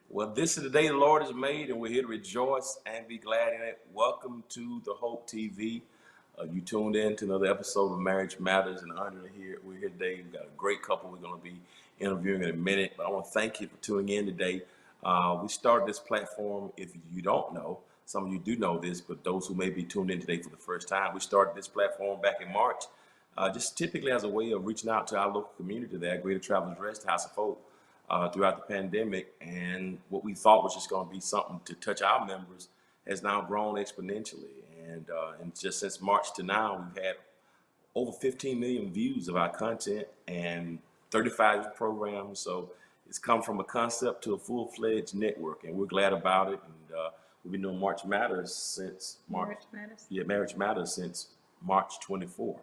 Well, this is the day the Lord has made, and we're here to rejoice and be glad in it. Welcome to the Hope TV. You tuned in to another episode of Marriage Matters, and we're here today. We've got a great couple we're going to be interviewing in a minute, but I want to thank you for tuning in today. We started this platform, if you don't know, some of you do know this, but those who may be tuned in today for the first time, we started this platform back in March, just typically as a way of reaching out to our local community there, Greater Travelers Rest, House of Hope. Throughout the pandemic, and what we thought was just going to be something to touch our members has now grown exponentially. And just since March to now, we've had over 15 million views of our content and 35 programs. So it's come from a concept to a full-fledged network, and we're glad about it. And we've been doing March Matters since March. Marriage Matters since March 24th,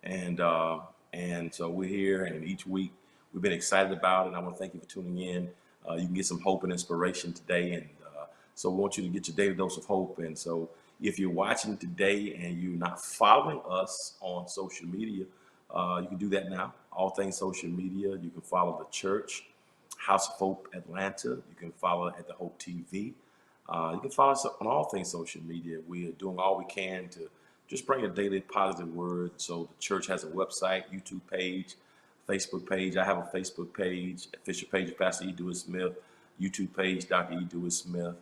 and so we're here, and each week. We've been excited about it, and I want to thank you for tuning in. You can get some hope and inspiration today, and so we want you to get your daily dose of hope. And so if you're watching today and you're not following us on social media, you can do that now. All things social media. You can follow the church, House of Hope Atlanta. You can follow at the Hope TV. You can follow us on all things social media. We are doing all we can to just bring a daily positive word. So the church has a website, YouTube page, Facebook page. I have a Facebook page, official page of Pastor E. Dewey Smith, YouTube page, Dr. E. Dewey Smith.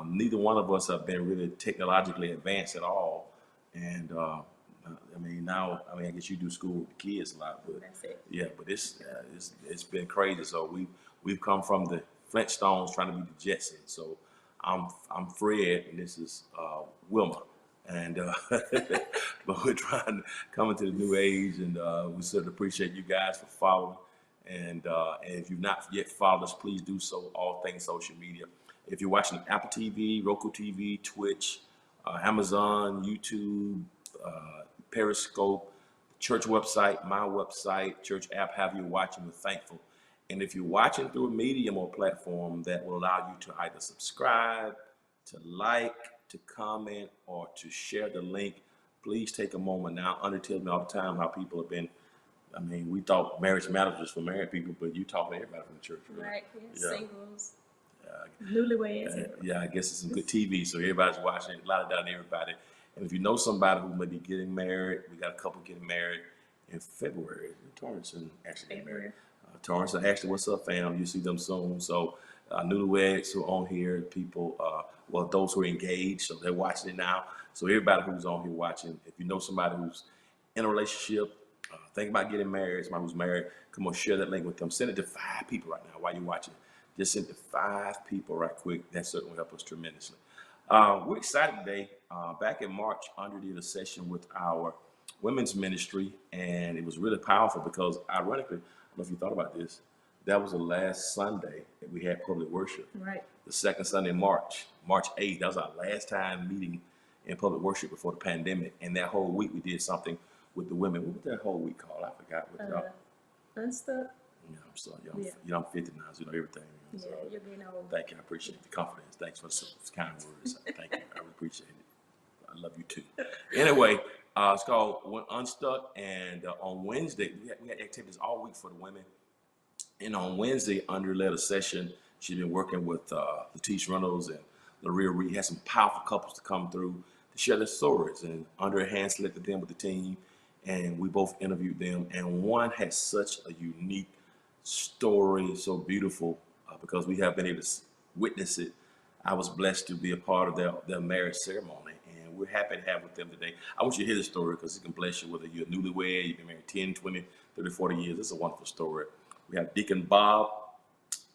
Neither one of us have been really technologically advanced at all. And I guess you do school with the kids a lot, but that's it. Yeah, but it's been crazy. So we've come from the Flintstones trying to be the Jetsons. So I'm Fred, and this is Wilma. And but we're trying to come into the new age, and we certainly appreciate you guys for following. And if you've not yet followed us, please do so. All things social media. If you're watching Apple TV, Roku TV, Twitch, Amazon, YouTube, Periscope, church website, my website, church app, have you watching, we're thankful. And if you're watching through a medium or platform that will allow you to either subscribe, to like, to comment, or to share the link, please take a moment now. Under tells me all the time how people have been. I mean, we thought Marriage Matters was for married people, but you talk to everybody from the church, right? Right. Yeah. Singles, newlyweds. Yeah, I guess it's some good TV, so everybody's watching it. A lot of that, everybody. And if you know somebody who may be getting married, we got a couple getting married in February. Torrance and Ashley getting married. Torrance and Ashley, what's up, fam? You see them soon. So newlyweds who are on here, people, those who are engaged, so they're watching it now. So everybody who's on here watching, if you know somebody who's in a relationship, think about getting married, somebody who's married, come on, share that link with them. Send it to 5 people right now while you're watching. Just send it to 5 people right quick. That certainly will help us tremendously. We're excited today. Back in March, Andre did a session with our women's ministry, and it was really powerful because, ironically, I don't know if you thought about this, that was the last Sunday that we had public worship. Right. The second Sunday in March 8th. That was our last time meeting in public worship before the pandemic. And that whole week we did something with the women. What was that whole week called? I forgot what y'all. Unstuck. Yeah, I'm sorry. I'm 50 now, so you know everything. So, yeah, you're being old. Thank you. I appreciate the confidence. Thanks for the kind words. Thank you. I really appreciate it. I love you too. Anyway, it's called Unstuck. And on Wednesday, we had activities all week for the women. And on Wednesday, Andre led a session. She's been working with Letitia Reynolds and Laria Reed. Had some powerful couples to come through to share their stories. And Andre hand selected them with the team, and we both interviewed them. And one had such a unique story, so beautiful, because we have been able to witness it. I was blessed to be a part of their marriage ceremony, and we're happy to have with them today. I want you to hear the story because it can bless you, whether you're a newlywed, you've been married 10, 20, 30, 40 years. It's a wonderful story. We have Deacon Bob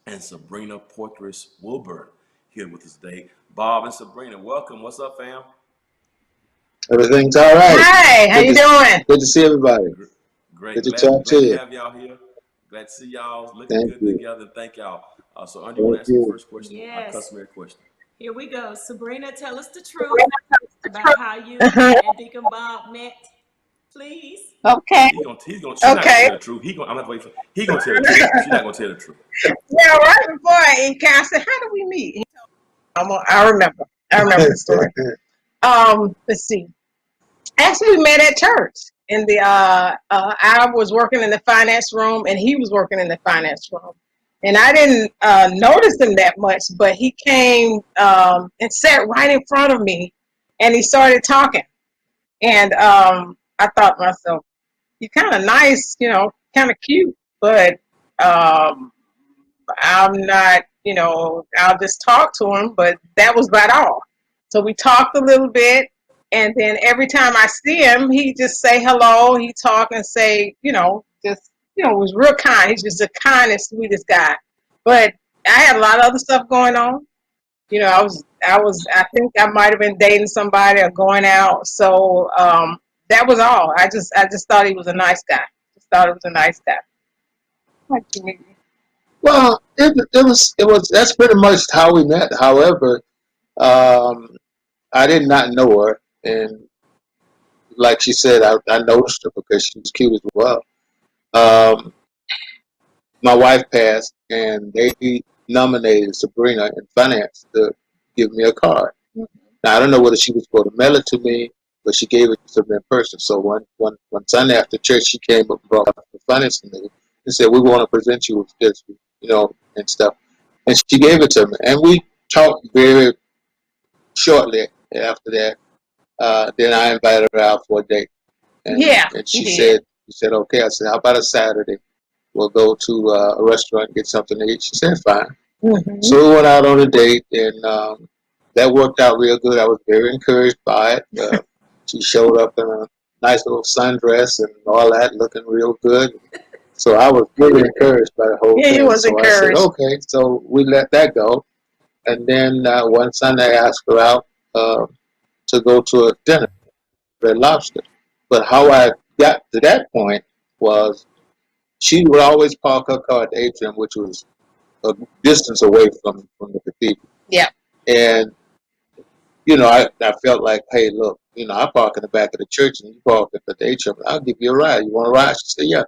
and Sabrina Poitras Wilburn here with us today. Bob and Sabrina, welcome. What's up, fam? Everything's all right. Hi, how you doing? Good to see everybody. Great. Good to talk to you. Glad to have y'all here. Glad to see y'all looking good together. Thank y'all. So, Andre, you want to ask the first question? Yes. Our customary question. Here we go. Sabrina, tell us the truth about how you and Deacon Bob met, please. Okay. She's not gonna tell the truth. I'm not waiting for. He gonna tell the truth. She's not gonna tell the truth. Yeah, right before I encountered, how did we meet? I remember the story. Let's see. Actually, we met at church. I was working in the finance room, and he was working in the finance room. and I didn't notice him that much, but he came and sat right in front of me, and he started talking. And I thought to myself, "You're kind of nice, kind of cute, but um, I'm not, I'll just talk to him." But that was about all. So we talked a little bit, and then every time I see him, he just say hello. He talk and say, just, was real kind. He's just the kindest, sweetest guy. But I had a lot of other stuff going on. I think I might have been dating somebody or going out. So that was all. I just thought he was a nice guy. Just thought he was a nice guy. Like you, maybe. Well, it was that's pretty much how we met. However, um, I did not know her, and like she said, I noticed her because she was cute as well. Um, my wife passed, and they nominated Sabrina in finance to give me a card. Now I don't know whether she was going to mail it to me, but she gave it to me in person. So one Sunday after church, she came up and brought the finance to me and said, "We want to present you with this, and stuff." And she gave it to me, and we talked very shortly after that. Then I invited her out for a date, and Yeah, and he she said, "Okay." I said, "How about a Saturday? We'll go to a restaurant and get something to eat." She said, "Fine." did. So we went out on a date, and that worked out real good. I was very encouraged by it. She showed up in a nice little sundress and all that, looking real good. So I was really encouraged by the whole Yeah, he thing. was So I said, encouraged. okay. So we let that go. And then one Sunday I asked her out uh, to go to a dinner, Red Lobster. But how I got to that point was she would always park her car at the atrium, which was a distance away from the cathedral. Yeah. And I felt like, hey, look, I park in the back of the church and you park at the atrium. I'll give you a ride. You want a ride? She said, yeah.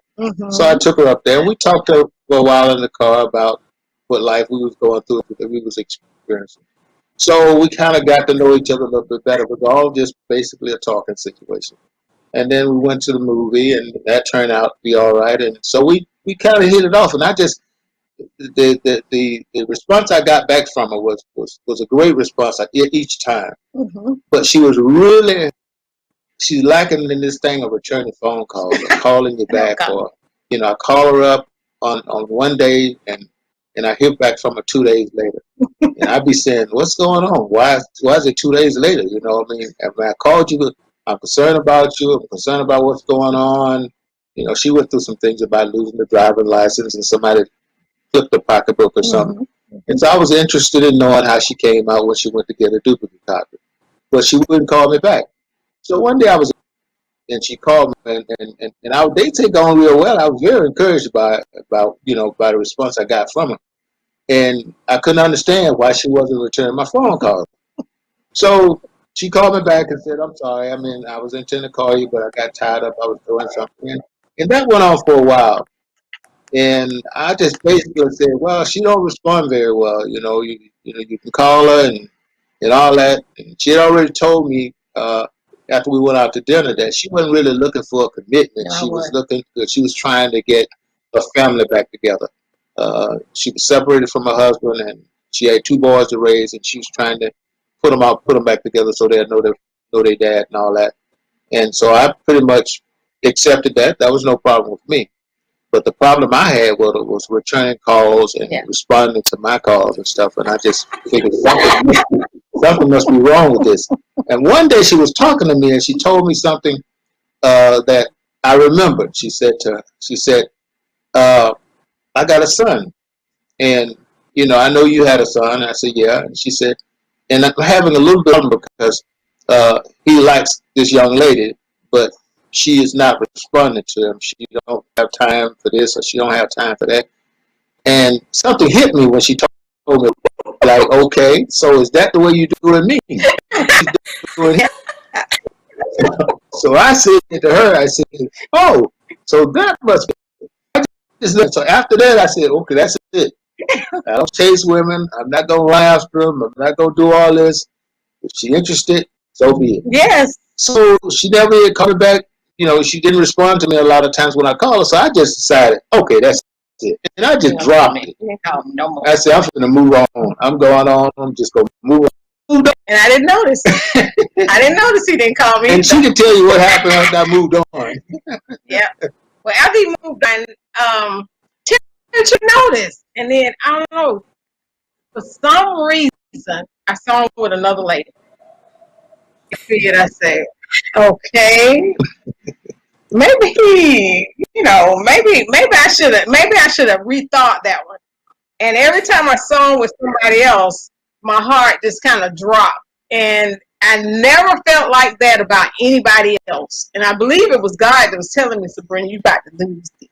So I Mm-hmm. took her up there and we talked to her for a while in the car about what life we was going through, that we was experiencing. So we kind of got to know each other a little bit better. It was all just basically a talking situation. And then we went to the movie and that turned out to be all right. And so we kind of hit it off. And I just, the response I got back from her was a great response each time. Mm-hmm. But she's lacking in this thing of returning phone calls or calling you back, Okay. or I call her up on one day and I hear back from her 2 days later, and I be saying, "What's going on? Why is it 2 days later? I called you. I'm concerned about you. I'm concerned about what's going on." She went through some things about losing the driving license and somebody flipped the pocketbook or something. Mm-hmm. And so I was interested in knowing how she came out when she went to get a duplicate copy. But she wouldn't call me back. So one day I was, and she called me, and our dates had gone real well. I was very encouraged by the response I got from her. And I couldn't understand why she wasn't returning my phone call. So she called me back and said, "I'm sorry. I mean, I was intending to call you, but I got tied up. I was doing something." And that went on for a while. And I just basically said, "Well, she don't respond very well. You can call her and all that." And she had already told me after we went out to dinner that she wasn't really looking for a commitment. No, I She was would. looking, she was trying to get a family back together. She was separated from her husband, and she had two boys to raise, and she was trying to put them back together so they'd know their dad and all that. And so I pretty much accepted that. That was no problem with me. But the problem I had was returning calls and Yeah. responding to my calls and stuff. And I just figured something must be wrong with this. And one day she was talking to me and she told me something that I remembered. She said, "I got a son, and I know you had a son." I said, "Yeah." And she said, "And I'm having a little bit of problem because he likes this young lady, but she is not responding to him. She don't have time for this, or she don't have time for that." And something hit me when she told me, like, "Okay, so is that the way you do it me?" She's doing him. So I said to her, I said, "Oh, so that must be." So after that, I said, "Okay, that's it. I don't chase women. I'm not gonna run after them. I'm not gonna do all this. If she's interested, so be it." Yes. So she never called me back. She didn't respond to me a lot of times when I called her. So I just decided, okay, that's it. And I just dropped it. He didn't call me no more. I said, I'm going to move on. I'm going on. I'm just going to move on. Moved on. And I didn't notice. I didn't notice he didn't call me. And she can tell you what happened after I moved on. Yeah. Well, after he moved on, didn't you notice? And then, I don't know, for some reason, I saw him with another lady. I figured, I said, okay, maybe, maybe I should have rethought that one. And every time I saw him with somebody else, my heart just kind of dropped. And I never felt like that about anybody else. And I believe it was God that was telling me, Sabrina, you about to lose this.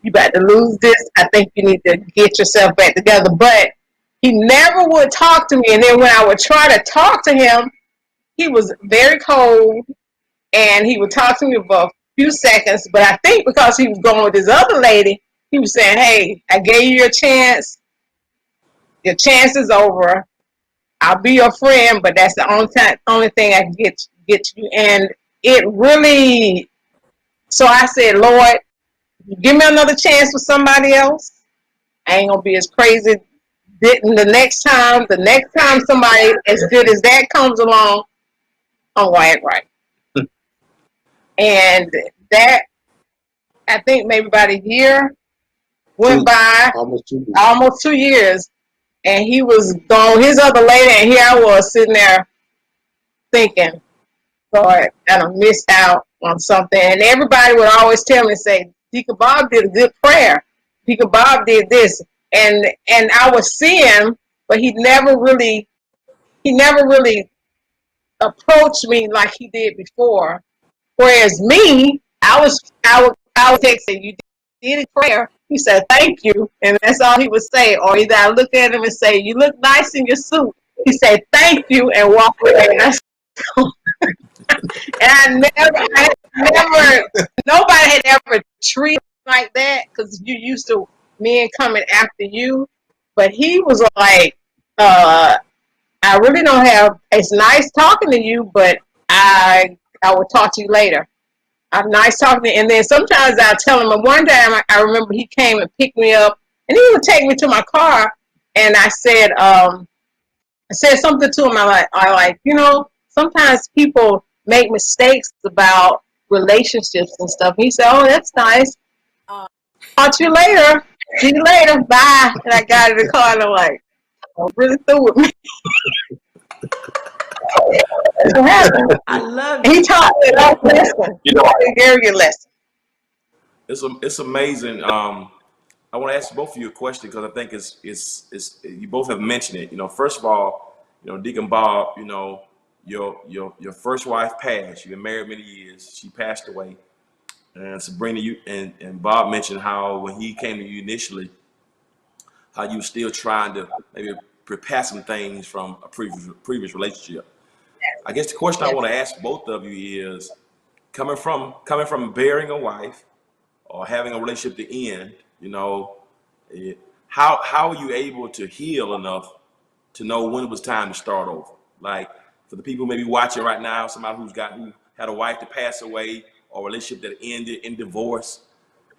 You about to lose this. I think you need to get yourself back together. But he never would talk to me. And then when I would try to talk to him, he was very cold. And he would talk to me for a few seconds. But I think because he was going with this other lady, he was saying, hey, I gave you your chance. Your chance is over. I'll be your friend, but that's the only thing I can get you. And it really, so I said, Lord, give me another chance with somebody else. I ain't gonna be as crazy. The next time somebody as good as that comes along, I'm gonna act right. And that, I think maybe about a year went by, almost 2 years. And he was gone, his other lady, and here I was sitting there thinking, Lord, I done missed out on something. And everybody would always tell me, say, Deacon Bob did a good prayer. Deacon Bob did this. And I would see him, but he never really approached me like he did before. Whereas me, I would text him, you did a prayer. He said, thank you. And that's all he would say. Or either I look at him and say, you look nice in your suit. He said, thank you, and walk away. And I never, nobody had ever treated like that because you used to men coming after you. But he was like, I really don't have, it's nice talking to you, but I will talk to you later. I'm nice talking to you. And then sometimes I'll tell him, and one time I remember he came and picked me up, and he would take me to my car, and I said something to him. I like, sometimes people make mistakes about relationships and stuff. He said, oh, that's nice. Talk to you later. See you later. Bye. And I got in the car, and I'm like, I'm really through with me. What happened? I love it. He taught me a lesson. A very good lesson. It's amazing. I want to ask both of you a question because I think it's you both have mentioned it. First of all, Deacon Bob, your first wife passed. You've been married many years. She passed away. And Sabrina, you and Bob mentioned how when he came to you initially, how you were still trying to maybe prepare some things from a previous relationship. I guess the question I want to ask both of you is, coming from bearing a wife or having a relationship to end, how are you able to heal enough to know when it was time to start over? Like for the people maybe watching right now, somebody who had a wife that passed away or a relationship that ended in divorce,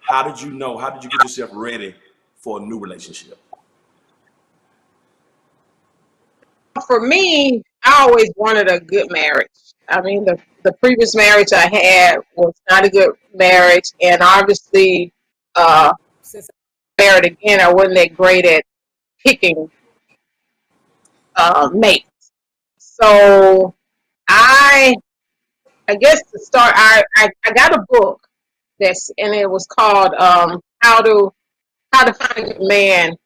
how did you get yourself ready for a new relationship? For me, I always wanted a good marriage. I mean, the previous marriage I had was not a good marriage, and obviously, since I married again, I wasn't that great at picking mates. So I guess to start, I got a book and it was called How to Find a Good Man.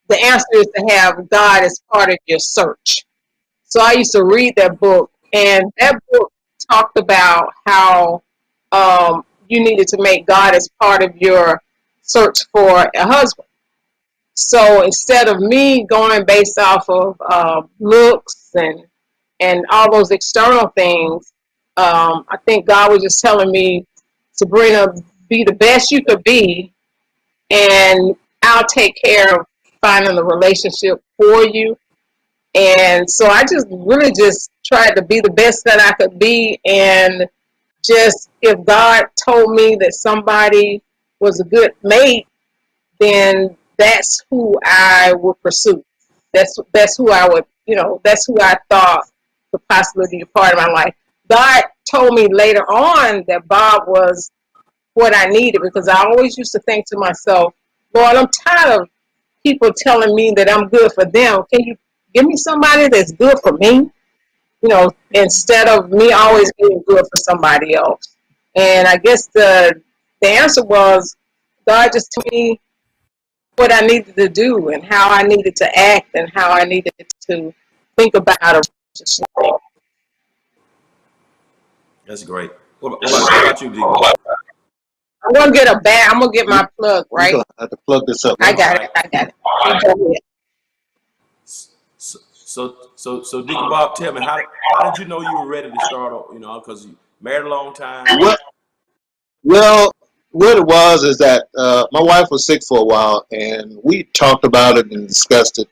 The answer is to have God as part of your search. So I used to read that book, and that book talked about how you needed to make God as part of your search for a husband. So instead of me going based off of looks and all those external things, I think God was just telling me, Sabrina, be the best you could be, and I'll take care of finding the relationship for you. And so I just really just tried to be the best that I could be. And just if God told me that somebody was a good mate, then that's who I would pursue. That's who I would, that's who I thought could possibly be a part of my life. God told me later on that Bob was what I needed, because I always used to think to myself, Lord, I'm tired of people telling me that I'm good for them. Can you give me somebody that's good for me? Instead of me always being good for somebody else. And I guess the answer was God just told me what I needed to do and how I needed to act and how I needed to think about a relationship. That's great. What about you, Deacon? I'm gonna get my plug, We're right? gonna have to plug this up. I Right? got it. You go ahead. So Deacon Bob, tell me, how did you know you were ready to start? Because you married a long time. What? Well, what it was is that my wife was sick for a while, and we talked about it and discussed it.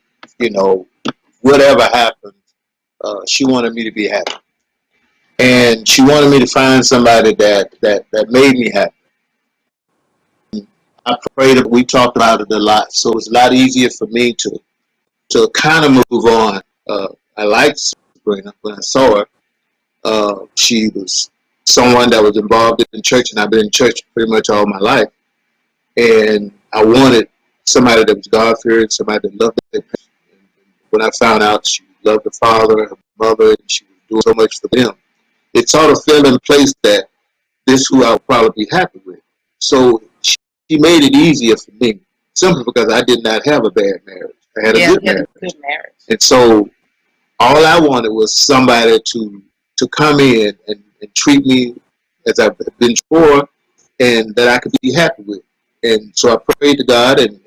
Whatever happened, she wanted me to be happy, and she wanted me to find somebody that made me happy. I prayed. We talked about it a lot, so it was a lot easier for me to kind of move on. I liked Sabrina when I saw her. She was someone that was involved in church, and I've been in church pretty much all my life. And I wanted somebody that was God-fearing, somebody that loved their parents. And when I found out she loved her father, her mother, and she was doing so much for them, it sort of fell in place that this is who I would probably be happy with. So she made it easier for me, simply because I did not have a bad marriage. I had a good marriage. And so all I wanted was somebody to come in and treat me as I've been before, and that I could be happy with. And so I prayed to God, and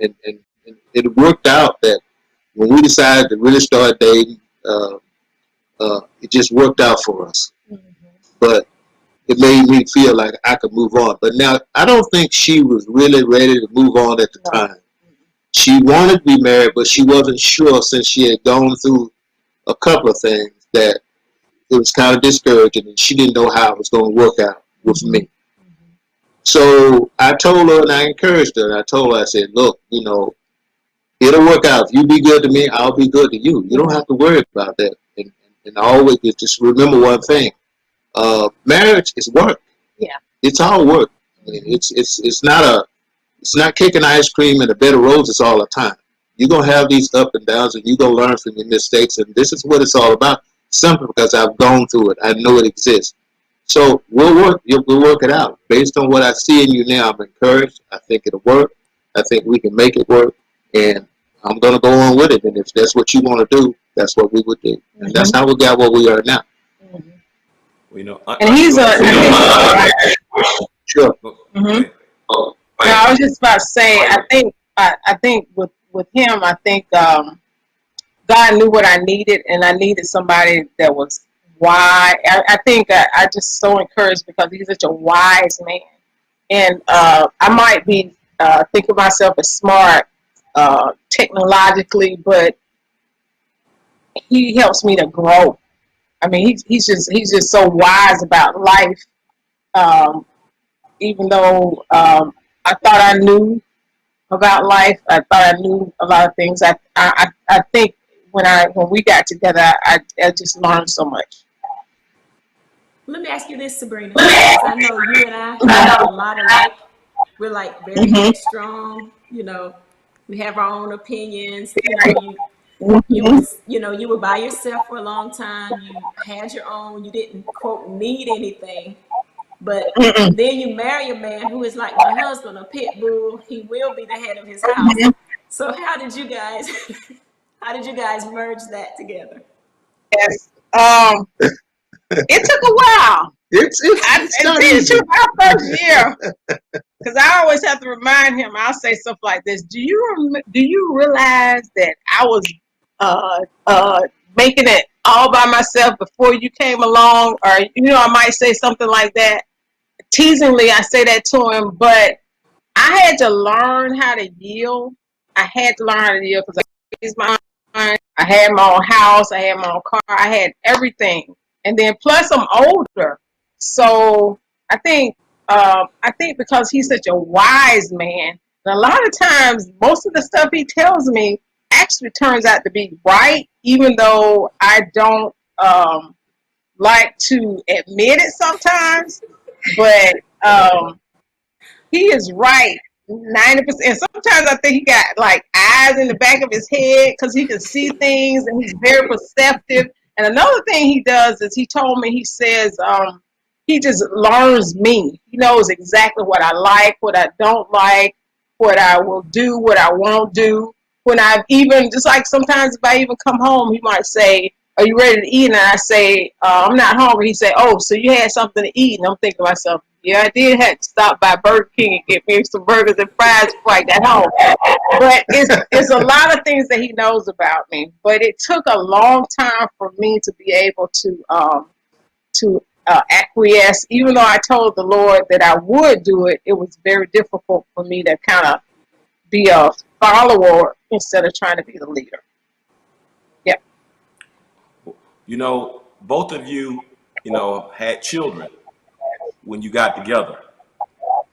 it worked out that when we decided to really start dating, it just worked out for us. But it made me feel like I could move on. But now, I don't think she was really ready to move on at the time. She wanted to be married, but she wasn't sure, since she had gone through a couple of things, that it was kind of discouraging, and she didn't know how it was going to work out with me. So I told her, and I encouraged her, and I told her, I said, look, it'll work out. If you be good to me, I'll be good to you. You don't have to worry about that. And always just remember one thing. Marriage is work. Yeah. It's all work. I mean, it's not cake and ice cream and a bed of roses all the time. You're going to have these up and downs, and you're going to learn from your mistakes, and this is what it's all about, simply because I've gone through it. I know it exists. So we'll work it out. Based on what I see in you now, I'm encouraged. I think it'll work. I think we can make it work, and I'm going to go on with it. And if that's what you want to do, that's what we would do. And that's how we got where we are now. And he's Sure. No, I was just about to say, I think with him, I think God knew what I needed, and I needed somebody that was wise. I think I just so encouraged because he's such a wise man, and I might be thinking myself as smart technologically, but he helps me to grow. I mean, he's just so wise about life. Even though I thought I knew about life, I thought I knew a lot of things. I think when we got together, I just learned so much. Let me ask you this, Sabrina, because I know you and I have a lot of like. We're like very headstrong. We have our own opinions. You were by yourself for a long time. You had your own. You didn't quote need anything. But then you marry a man who is like my husband, a pit bull. He will be the head of his house. So how did you guys merge that together? Yes. It took a while. It took our first year, because I always have to remind him. I'll say stuff like this: Do you realize that I was making it all by myself before you came along? Or I might say something like that. Teasingly, I say that to him, but I had to learn how to yield. I had to learn how to yield because I raised my own. I had my own house. I had my own car. I had everything. And then plus I'm older. So I think I think because he's such a wise man, and a lot of times, most of the stuff he tells me actually turns out to be right, even though I don't like to admit it sometimes. But he is right 90%. Sometimes I think he got like eyes in the back of his head because he can see things and he's very perceptive. And another thing he does is he told me, he says, he just learns me. He knows exactly what I like, what I don't like, what I will do, what I won't do. When I've even, just like sometimes if I even come home, he might say, are you ready to eat? And I say, I'm not hungry. He say, oh, so you had something to eat. And I'm thinking to myself, yeah, I did have to stop by Burger King and get me some burgers and fries before I got home. But it's a lot of things that he knows about me. But it took a long time for me to be able to acquiesce. Even though I told the Lord that I would do it, it was very difficult for me to kind of be a follower instead of trying to be the leader. Yep. You know, both of you, you know, had children when you got together.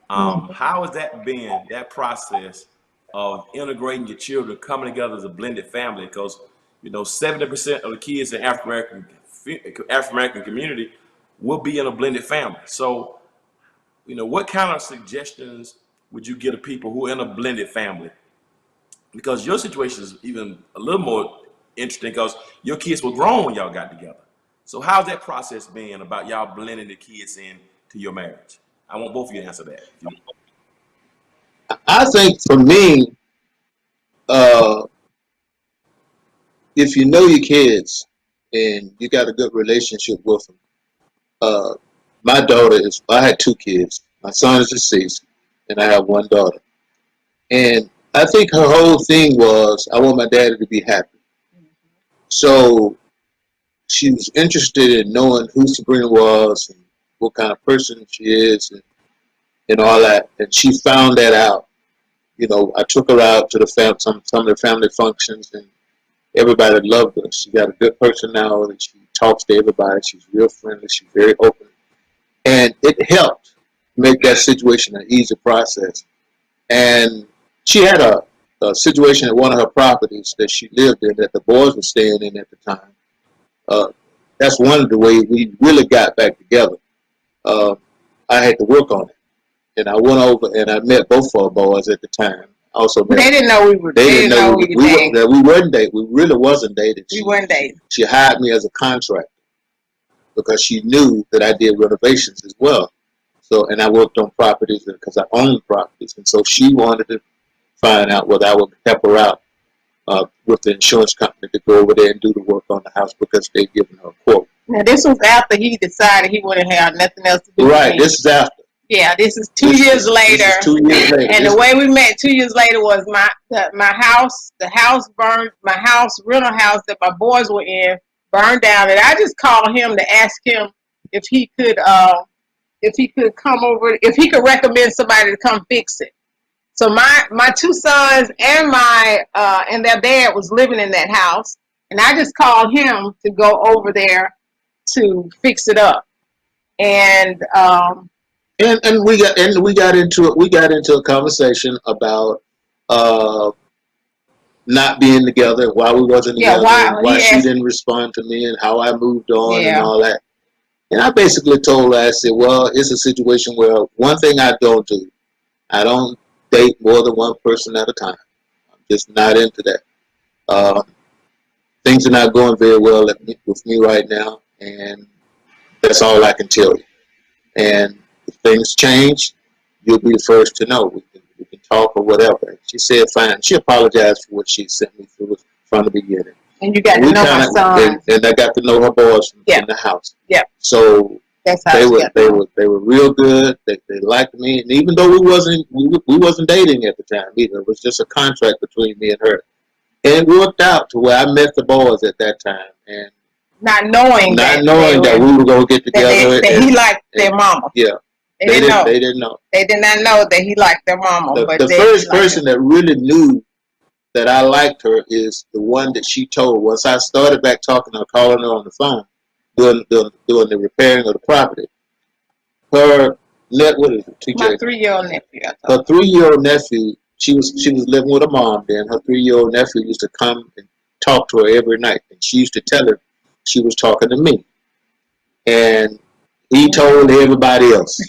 How has that been, that process of integrating your children, coming together as a blended family? Because, you know, 70% of the kids in African American community will be in a blended family. So, you know, what kind of suggestions would you give to people who are in a blended family? Because your situation is even a little more interesting because your kids were grown when y'all got together. So how's that process been about y'all blending the kids in to your marriage? I want both of you to answer that. I think for me, uh, if you know your kids and you got a good relationship with them, uh, my daughter is, I had two kids. My son is deceased, and I have one daughter. And I think her whole thing was, I want my daddy to be happy. So she was interested in knowing who Sabrina was and what kind of person she is and all that. And she found that out. You know, I took her out to the some of the family functions, and everybody loved her. She got a good personality. She talks to everybody. She's real friendly. She's very open. And it helped make that situation an easy process. And she had a situation at one of her properties that she lived in that the boys were staying in at the time. That's one of the ways we really got back together. I had to work on it. And I went over and I met both of our boys at the time. Also met, They didn't know we were. they didn't know we we weren't dating. We really wasn't dating. We weren't dating. She hired me as a contractor because she knew that I did renovations as well. So, and I worked on properties because I owned properties, and so she wanted to find out whether I would help her out with the insurance company to go over there and do the work on the house because they'd given her a quote. Now this was after he decided he wouldn't have nothing else to do. Right. With me. This is after. Yeah, this is 2 years later. This is 2 years later. And the way we met 2 years later was my house, the house burned, my house, rental house that my boys were in burned down. And I just called him to ask him if he could come over, if he could recommend somebody to come fix it. So my two sons and and their dad was living in that house. And I just called him to go over there to fix it up. And we got into a conversation about not being together, why we wasn't together, why she didn't respond to me, and how I moved on and all that. And I basically told her, I said, well, it's a situation where one thing I don't do, I don't date more than one person at a time. I'm just not into that. Things are not going very well with me right now, and that's all I can tell you. And if things change, you'll be the first to know. We can talk or whatever. She said fine. She apologized for what she sent me through from the beginning. And you got to know my son. And I got to know her boys in the house. Yeah. So that's how they were real good. They liked me, and even though we wasn't dating at the time either, it was just a contract between me and her. And it worked out to where I met the boys at that time, and not knowing that we were going to get together. That he liked their mama. Yeah. They didn't know. They did not know that he liked their mama. The first person that really knew that I liked her is the one that she told. Once I started back talking to her, calling her on the phone, doing the repairing of the property. Her what is it, My TJ? 3-year-old nephew. Her 3-year-old nephew, she was living with her mom then. Her 3-year-old nephew used to come and talk to her every night. And she used to tell her she was talking to me. And he told everybody else.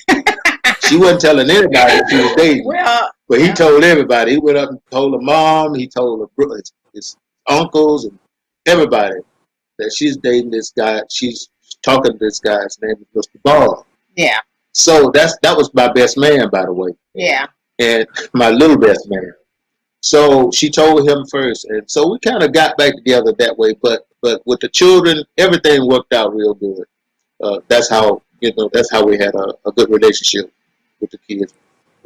She wasn't telling anybody if she was dating. Well, But he told everybody. He went up and told her mom, he told her his uncles and everybody that she's dating this guy. She's talking to this guy. His name is Mr. Ball. yeah, So that was my best man, by the way. yeah. And my little best man. So she told him first, and so we kind of got back together that way. But with the children, everything worked out real good. That's how we had a good relationship with the kids,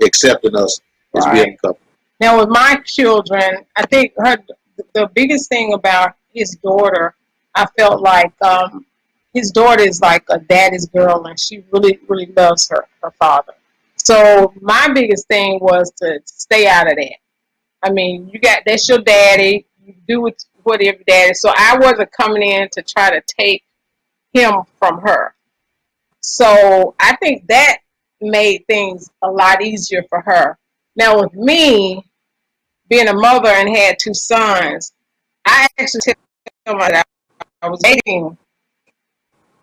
accepting us as being a couple. Now with my children, I think the biggest thing about his daughter, I felt like his daughter is like a daddy's girl, and she really, really loves her father. So my biggest thing was to stay out of that. I mean, that's your daddy. You do whatever daddy. So I wasn't coming in to try to take him from her. So I think that made things a lot easier for her. Now with me, being a mother and had 2 sons, I actually tell my that I was dating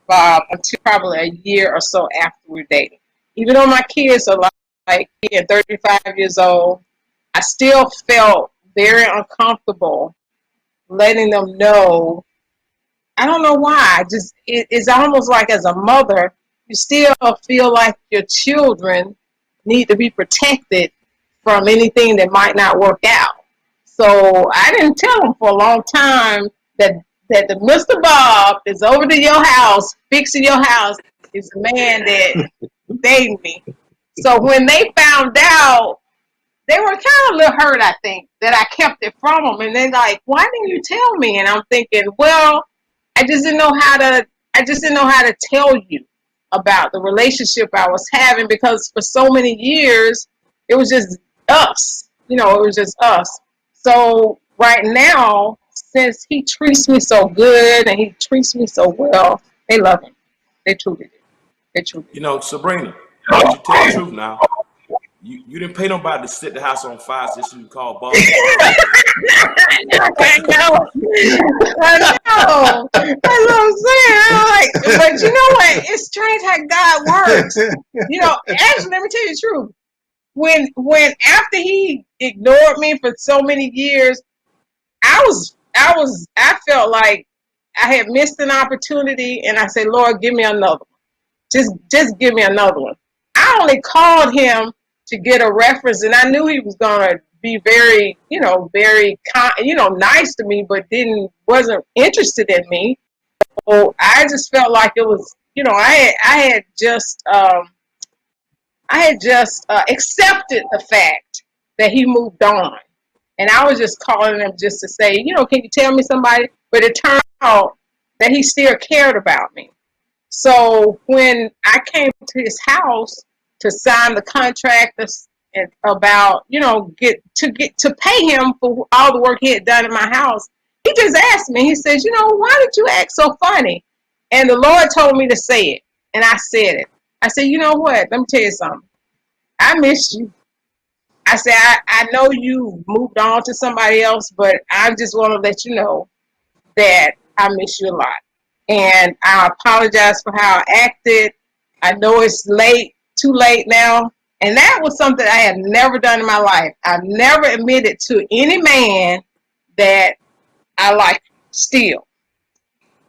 Bob until probably a year or so after we were dating. Even though my kids are like 35 years old, I still felt very uncomfortable letting them know. I don't know why. It's almost like as a mother, you still feel like your children need to be protected from anything that might not work out. So I didn't tell them for a long time that the Mr. Bob is over to your house, fixing your house, is the man that dated me. So when they found out, they were kind of a little hurt, I think, that I kept it from them. And they're like, why didn't you tell me? And I'm thinking, well, I just didn't know how to tell you about the relationship I was having, because for so many years, it was just us. It was just us. So right now, since he treats me so good and he treats me so well, they love him. They truly do. They truly do. Sabrina, why don't you tell the truth now? You didn't pay nobody to set the house on fire just so you call boss. I know. That's what I'm saying. But you know what? It's strange how God works. Actually, let me tell you the truth. When after he ignored me for so many years, I felt like I had missed an opportunity, and I said, Lord, give me another one. Just give me another one. I only called him to get a reference, and I knew he was gonna be very, very nice to me, but wasn't interested in me. So I just felt like it was, I had just accepted the fact that he moved on, and I was just calling him just to say, can you tell me somebody? But it turned out that he still cared about me. So when I came to his house to sign the contract and about, to pay him for all the work he had done in my house, he just asked me, he says, why did you act so funny? And the Lord told me to say it. And I said it. I said, you know what? Let me tell you something. I miss you. I said, I know you moved on to somebody else, but I just want to let you know that I miss you a lot. And I apologize for how I acted. I know it's too late now. And that was something I had never done in my life. I've never admitted to any man that I like you still.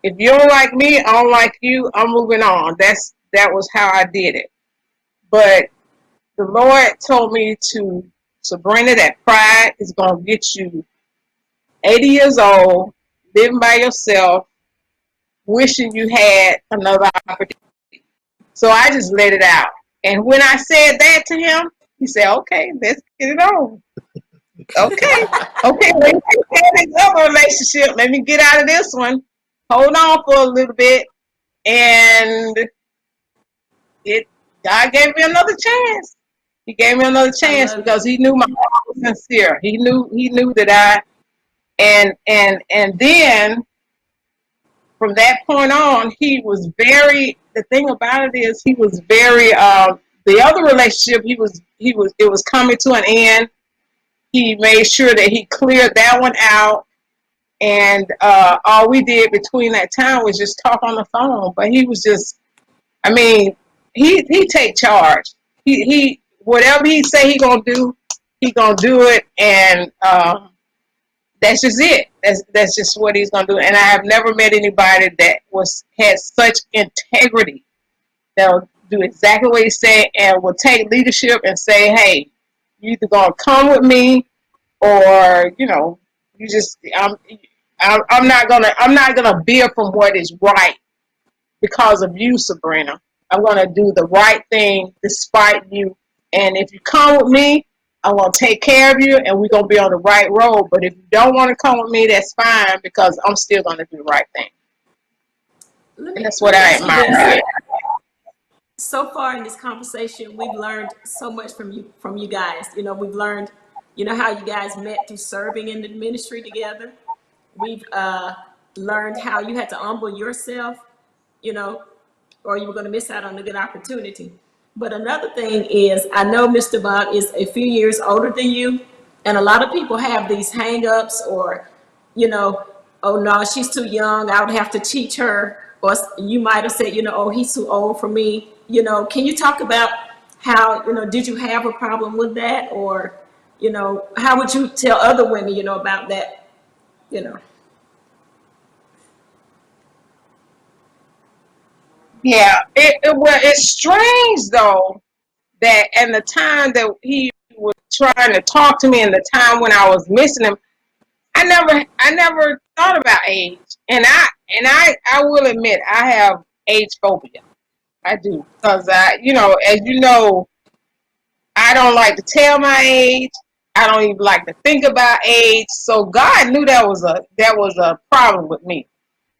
If you don't like me, I don't like you, I'm moving on. That was how I did it. But the Lord told me to, Sabrina, that pride is going to get you 80 years old, living by yourself, wishing you had another opportunity. So I just let it out. And when I said that to him, he said, okay, let's get it on. Okay, let me get this other relationship. Let me get out of this one. Hold on for a little bit. And God gave me another chance. He gave me another chance because he knew my heart was sincere. He knew that and then from that point on, he was the thing about it is he was very the other relationship, it was coming to an end. He made sure that he cleared that one out. And all we did between that time was just talk on the phone. But he was just, I mean, he take charge. He whatever he say he gonna do it. And that's just it. That's just what he's gonna do. And I have never met anybody that had such integrity that will do exactly what he said and will take leadership and say, hey, you either gonna come with me or you just I'm not gonna veer from what is right because of you, Sabrina. I'm gonna do the right thing despite you. And if you come with me, I'm gonna take care of you, and we're gonna be on the right road. But if you don't want to come with me, that's fine because I'm still gonna do the right thing. And that's what I admire. So far in this conversation, we've learned so much from you guys. We've learned, how you guys met through serving in the ministry together. We've learned how you had to humble yourself, or you were going to miss out on a good opportunity. But another thing is, I know Mr. Bob is a few years older than you, and a lot of people have these hang-ups or, oh no, she's too young, I would have to teach her. Or you might have said, oh, he's too old for me. Can you talk about how, did you have a problem with that? Or, how would you tell other women, about that, Yeah, it's strange though that in the time that he was trying to talk to me and the time when I was missing him, I never thought about age. And I will admit I have age phobia. I do because as you know, I don't like to tell my age. I don't even like to think about age. So God knew that was a problem with me.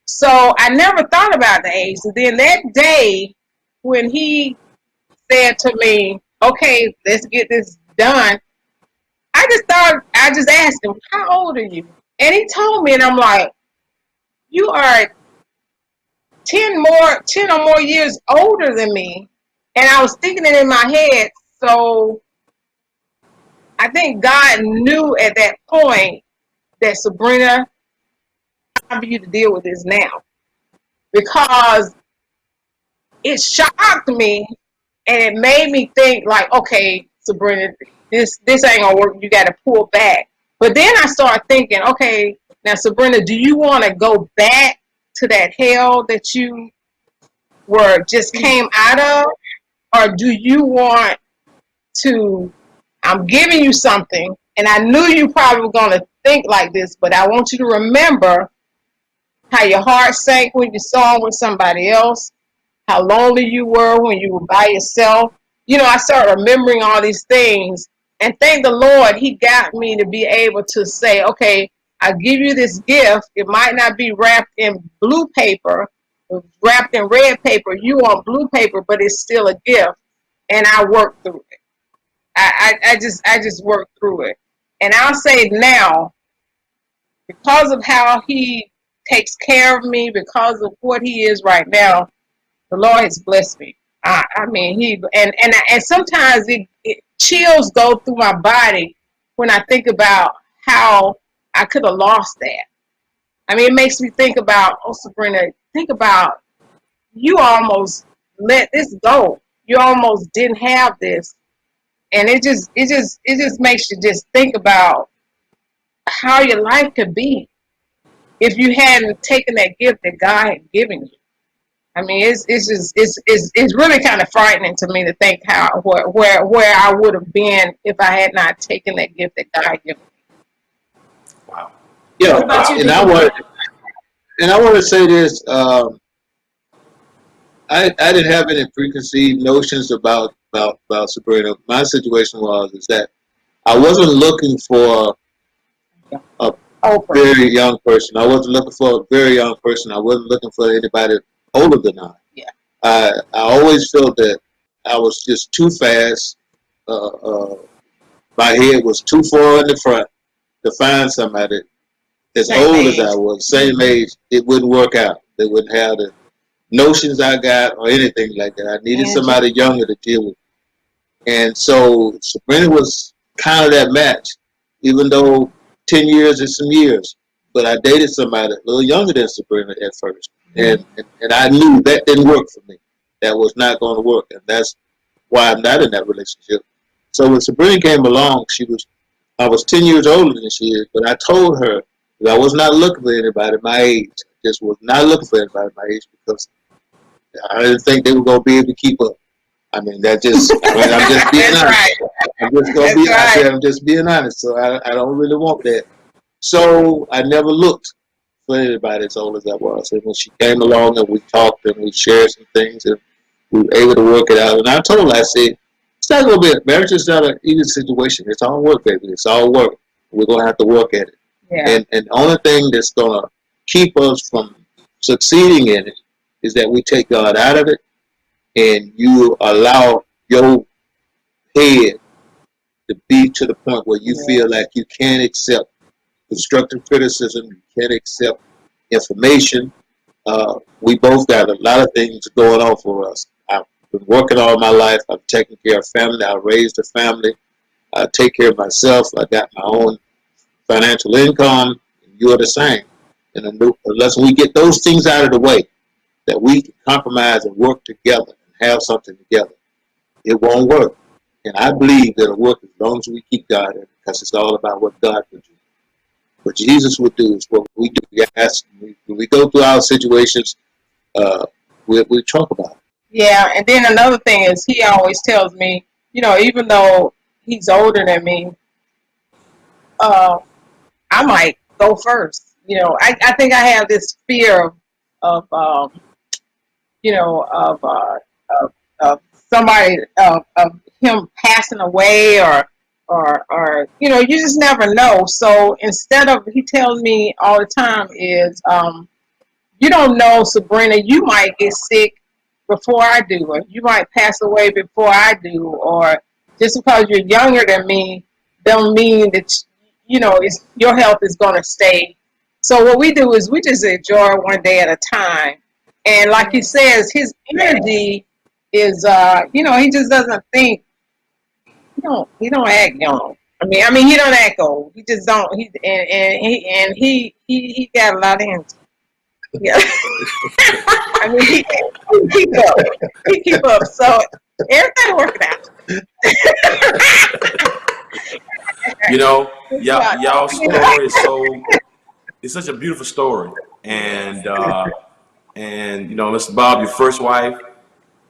So I never thought about the age. So then that day when he said to me, okay, let's get this done, I just asked him, how old are you? And he told me, and I'm like, you are 10 or more years older than me. And I was thinking it in my head. So I think God knew at that point that Sabrina, time for you to deal with this now. Because it shocked me and it made me think like, okay, Sabrina, this ain't gonna work. You got to pull back. But then I started thinking, okay, now Sabrina, do you want to go back to that hell that you just came out of, or do you want to? I'm giving you something, and I knew you probably were gonna think like this, but I want you to remember how your heart sank when you saw him with somebody else, how lonely you were when you were by yourself. I started remembering all these things, and thank the Lord, he got me to be able to say, okay, I give you this gift. It might not be wrapped in blue paper, wrapped in red paper, you on blue paper, but it's still a gift. And I worked through it. I just worked through it. And I'll say now, because of how he takes care of me, because of what he is right now, the Lord has blessed me. I mean, and sometimes it chills go through my body when I think about how I could have lost that. I mean, it makes me think about, oh, Sabrina, think about you almost let this go. You almost didn't have this. And it just makes you just think about how your life could be if you hadn't taken that gift that God had given you. I mean, it's really kind of frightening to me to think where I would have been if I had not taken that gift that God had given me. Wow. Yeah, and I want to say this. I didn't have any preconceived notions about Sabrina. My situation is that I wasn't looking for a very young person. I wasn't looking for a very young person. I wasn't looking for anybody older than I. Yeah. I always felt that I was just too fast. My head was too far in the front to find somebody as old as I was, same age. It wouldn't work out. They wouldn't have the notions I got or anything like that. I needed somebody younger to deal with. And so Sabrina was kind of that match, even though 10 years is some years. But I dated somebody a little younger than Sabrina at first. And I knew that didn't work for me. That was not going to work. And that's why I'm not in that relationship. So when Sabrina came along, I was 10 years older than she is, but I told her that I was not looking for anybody my age. Just was not looking for anybody my age because I didn't think they were going to be able to keep up. I mean, I'm just being That's honest. right. I said, I'm just being honest. So I don't really want that. So I never looked for anybody as old as I was. And when she came along and we talked and we shared some things and we were able to work it out. And I told her, I said, it's not going to be, marriage is not an easy situation. It's all work, baby. It's all work. We're going to have to work at it. Yeah. And the only thing that's going to keep us from succeeding in it is that we take God out of it and you allow your head to be to the point where you feel like you can't accept constructive criticism, you can't accept information. We both got a lot of things going on for us. I've been working all my life. I've taken care of family. I raised a family. I take care of myself. I got my own financial income. You're the same. And unless we get those things out of the way, that we can compromise and work together and have something together, it won't work. And I believe that it'll work as long as we keep God in it, because it's all about what God would do. What Jesus would do is what we do. Yes, when we go through our situations, we talk about it. Yeah, and then another thing is he always tells me, even though he's older than me, I might go first. I think I have this fear of of somebody of him passing away or you just never know. So instead of, he tells me all the time is you don't know, Sabrina, you might get sick before I do, or you might pass away before I do, or just because you're younger than me don't mean that it's, your health is going to stay. So what we do is we just enjoy one day at a time. And like he says, his energy is he just doesn't think, he don't act young. I mean he don't act old. He just don't. He got a lot of energy. Yeah. I mean he keep up. He keep up. So everything working out. Y'all story is it's such a beautiful story. And Mr. Bob, your first wife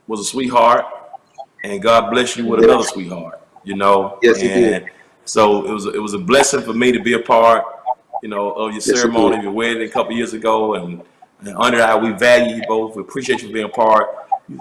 was a sweetheart, and God bless you with another sweetheart. Yes, he did. So it was a blessing for me to be a part, of your ceremony, of your wedding a couple years ago, and under that, we value you both. We appreciate you being a part.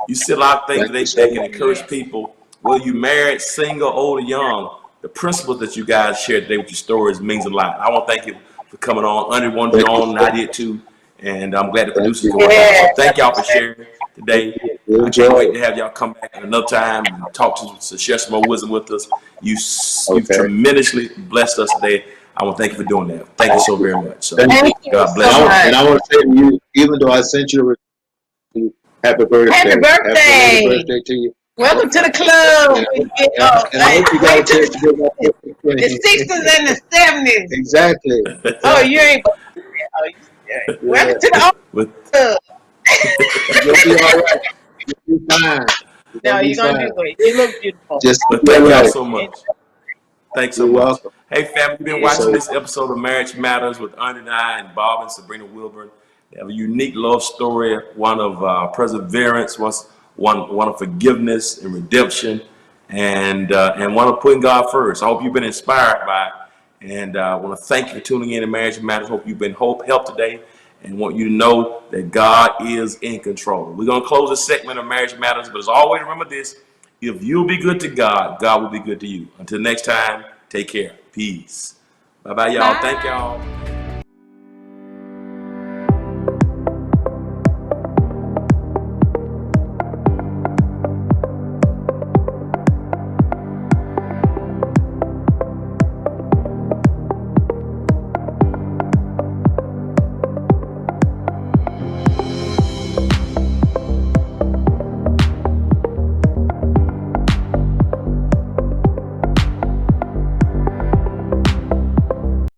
You see a lot of things today that can encourage people, whether you married, single, old, or young. The principles that you guys shared today with your stories means a lot. I want to thank you for coming on. Under one to on, and I did too, and I'm glad the producers can work out. So thank y'all for sharing today. I can't wait to have y'all come back at another time and talk to share some more wisdom with us. You've tremendously blessed us today. I want to thank you for doing that. Thank you so very much. So, thank you. God bless you. And I want to say to you, even though I sent you happy birthday. Happy birthday. Happy birthday to you. Welcome to the club. And I hope you got a chance to get my the 60s and the 70s. Exactly. Oh, you ain't. Welcome to the old club. You'll be all right. You'll be fine. No, you're going to do it. You look beautiful. Thank y'all so much. Thanks so much. Welcome. Hey, family, you've been watching this episode of Marriage Matters with Ernie and I and Bob and Sabrina Wilburn. They have a unique love story, one of perseverance, one of forgiveness and redemption, and one of putting God first. I hope you've been inspired by it, and I want to thank you for tuning in to Marriage Matters. Hope you've been helped today, and want you to know that God is in control. We're going to close this segment of Marriage Matters, but as always, remember this: if you'll be good to God, God will be good to you. Until next time, take care. Peace. Bye-bye, y'all. Bye. Thank y'all.